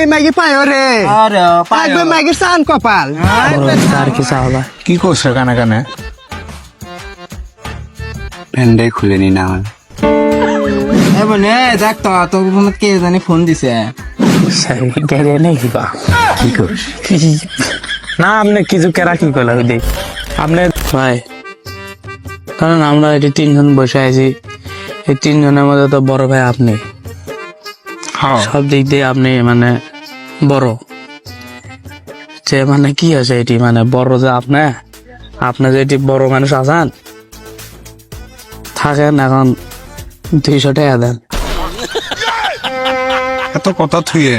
এই মাগি পায় রে একবার মাগির চান কপাল আর কি চাওয়া কি করছে কানে কানে? প্যান্ডাই খুলে নি না বনে দেখ তো তোর ফোন কে জানি ফোন দিছে কি করিস না আপনি কিছু কেরা কি করলে দেখ আপনি ভাই কারণ আমরা এটি তিনজন বসে আছি এই তিনজনের মধ্যে তো বড় ভাই আপনি সব দিক দিয়ে আপনি মানে বড় যে মানে কি আছে এটি মানে বড় যে আপনি যে এটি বড় মানুষ আছেন থাকেন এখন 200 টাকা দেন এত কথা থুয়ে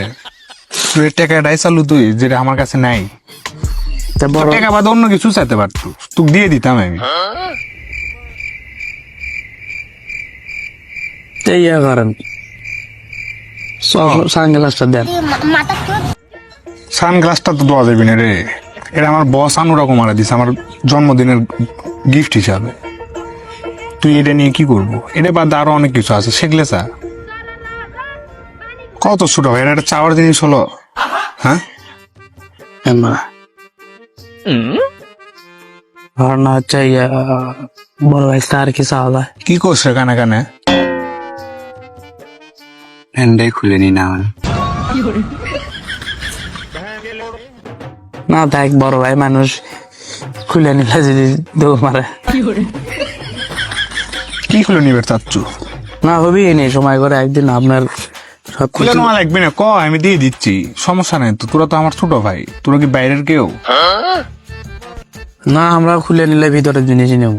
তুই টাকাটাই চালু তুই যেটা আমার কাছে নাই। তা বড় টাকা বাদ অন্য কিছু চাইতে পারতো, তোকে দিয়ে দিতাম আমি। ইয়া করেন সানগ্লাসটা দেন সানগ্লাসটা তো দেওয়া যাবে না রে, এটা আমার বস আনুরা কুমারে দিছে আমার জন্মদিনের গিফট হিসাবে। তুই এটা নিয়ে কি করবো? এটা বাদ আরো অনেক কিছু আছে, সেগুলো চা। কত ছোট ভাই, এটা একটা চাওয়ার জিনিস হলো? হ্যাঁ ঘটনা হচ্ছে বড় ভাই আর কি চাওয়া কি করছে কানে কানে? প্যান্ডাই খুলে নি না না দেখ বড় ভাই মানুষ খুলে নিলে যদি দৌড় মারে কি খুলে নিবে চাচ্ছু? না হবি নেই সময় করে একদিন আপনার সব খুলে নেওয়া লাগবে না, ক আমি দিয়ে দিচ্ছি, সমস্যা নেই তো। তোরা তো আমার ছোট ভাই, তোরা কি বাইরের কেউ? না আমরা খুলে নিলে ভিতরের জিনিসই নেব।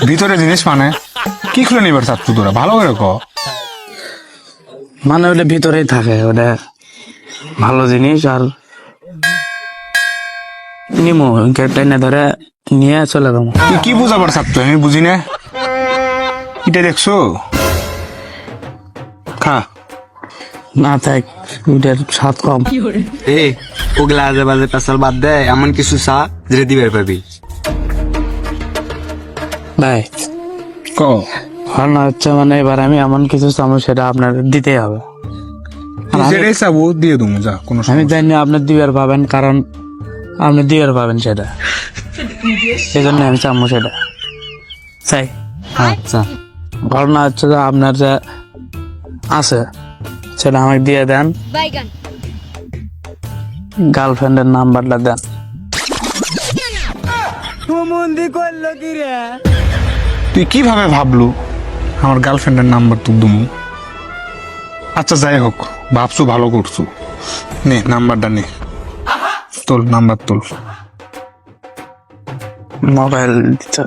ভিতরে জিনিস মানে কি খুলে নিবার চাচ্ছু তোরা? ভালো করে ক। মানে ওটা ভিতরেই থাকে, ওটা ভালো জিনিস আর নিমো টেনে ধরে নিয়ে চলে যাবো। তুই কি বুঝাবার চাচ্ছু আমি বুঝি না। এটা দেখছো? খা। না থাক ওটার স্বাদ কম। এ ওগুলা আজে বাজে পেশাল বাদ দে, এমন কিছু চা যেটা দিবার পাবি। ভাই ক। ঘটনা হচ্ছে মানে এবার আমি এমন কিছু চামচ সেটা আপনার দিতে হবে। যেটাই চাবো দিয়ে দেবো, যা কোনো আমি জানি আপনার দিবার পাবেন, কারণ আপনি দিবার পাবেন সেটা, এই জন্য আমি চামচ সেটা চাই। আচ্ছা ঘটনা হচ্ছে যে আপনার যে আছে সেটা আমাকে দিয়ে দেন, গার্লফ্রেন্ডের নাম্বারটা দেন। তুই কিভাবে ভাবলু আমার গার্লফ্রেন্ডের নাম্বার তুই দুমু? আচ্ছা যাই হোক, ভাবছু ভালো করছু, নে নাম্বারটা নে, তোল নাম্বার তোল। মোবাইল দিতে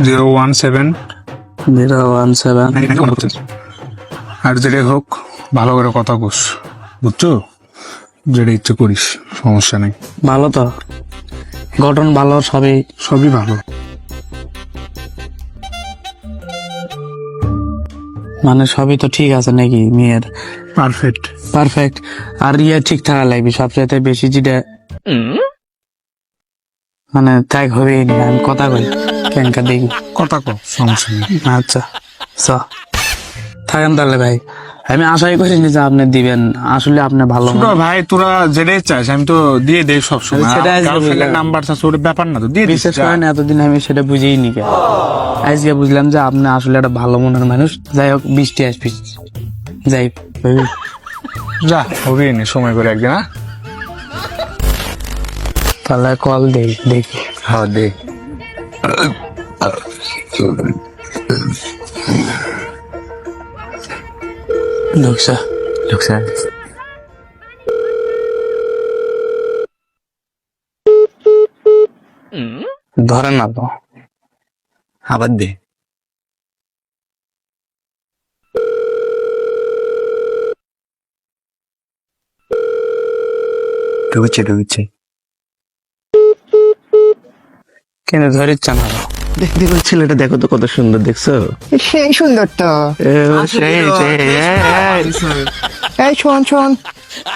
017 017 আর যেটাই হোক ভালো করে কথা কোস, বুঝছো? যেটা ইচ্ছে করিস, সমস্যা নেই। ভালো তো গঠন ভালো, সবই সবই ভালো। মানে সবই তো ঠিক আছে নাকি মেয়ের? পারফেক্ট। পারফেক্ট। আর ইয়ে ঠিক থাকা লাগবে সবচেয়ে বেশি, যেটা মানে ত্যাগ হবে না। আমি কথা কই কেনকা দেখি কথা কো, সমস্যা নেই। আচ্ছা থাকেন তাহলে ভাই, আমি আশাই করিনি যে আপনি দিবেন, আসলে আপনি ভালো ছোট ভাই তোরা যেটাই চাস আমি তো দিয়ে দেই সবসময়। সেটা আজকে গার্লফ্রেন্ডের বুঝলাম। নাম্বার চাস, ওর ব্যাপার না তো, দিয়ে দিস। বিশেষ করেন এতদিন আমি সেটা বুঝেই নি কেন, আজকে বুঝলাম যে আপনি আসলে একটা ভালো মনের মানুষ। যাই হোক বৃষ্টি আসবি, যাই ভাবি যা হবে নি সময় করে একদিন। হ্যাঁ তাহলে কল দেই দেখি। হ্যাঁ দে। ঢুকছে ধরেন না তো, আবার দে। ঢুকছে কিন্তু ধরিচ্ছে না। দেখতে ছেলেটা দেখো তো কত সুন্দর, দেখছো? সেই সুন্দর তো। এই শোন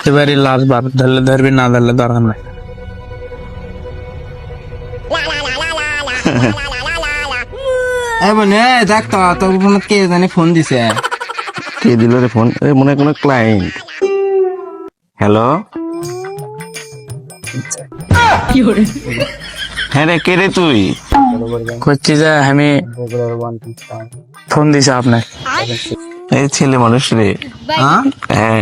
এবারে লাস্ট বার, ধরলে ধরবি, না ধরলে দরকার নাই। বনে দেখ তো তোর ফোন কে জানি ফোন দিছে। কে দিল রে ফোন? এ মনে হয় কোনো ক্লায়েন্ট। হ্যালো, হ্যাঁ রে, কে রে তুই? করছি যে আমি ফোন দিছি আপনার এই ছেলে মানুষ রে। হ্যাঁ,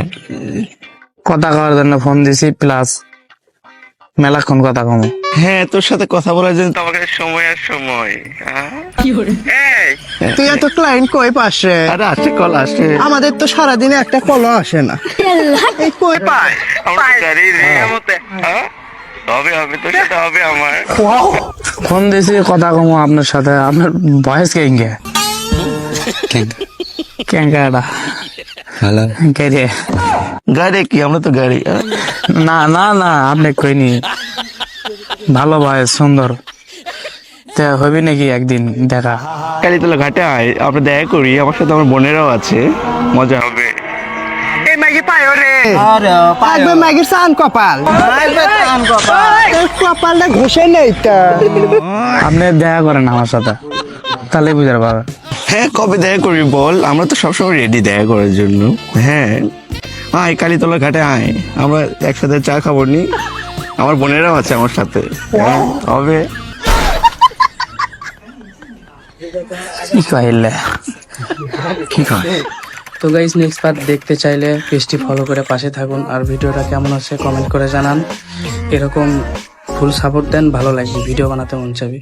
কথা কওয়ার জন্য ফোন দিছি, প্লাস মেলাক্ষণ কথা কম। হ্যাঁ, তোর সাথে কথা বলার জন্য তো আমার কাছে সময় আর সময়। তুই এত ক্লায়েন্ট কই পাশে? আরে আসে, কল আসে। আমাদের তো সারাদিনে একটা কলও আসে না। এই কই পায়? হবে হবে, তোর সাথে হবে আমার। ফোন দিছি কথা কম আপনার সাথে, আপনার বয়স কেঙ্গে কেঙ্গাটা হ্যালো কে? গাড়ি কি? আমরা তো গাড়ি। না না না, আপনি কইনি। ভালো বয়স, সুন্দর। তা হবি নাকি একদিন দেখা? কালীতলা ঘাটে আয়, আমরা দেখা করি। আমার সাথে আমার বোনেরাও আছে, মজা হবে। এই ম্যাগি পায় রে। একবার ম্যাগির চান কপাল। তোর কপালটা ঘষে নেই তো। আপনি দেখা করেন আমার সাথে, তাহলে বুঝতে পারবেন। হ্যাঁ, কবে দেখা করবি বল? আমরা তো সবসময় রেডি দেখা করার জন্য। হ্যাঁ, আয় কালীতলা ঘাটে আয়, আমরা একসাথে চা খাবো নি। আমার বোনেরাও আছে আমার সাথে। হ্যাঁ, হবে। কি কইলে? কি কয়? তো গাইস, নেক্সট পার্ট দেখতে চাইলে পেজটি ফলো করে পাশে থাকুন, আর ভিডিওটা কেমন আছে কমেন্ট করে জানান। এরকম ফুল সাপোর্ট দেন, ভালো লাগবে, ভিডিও বানাতে মন চাইবে।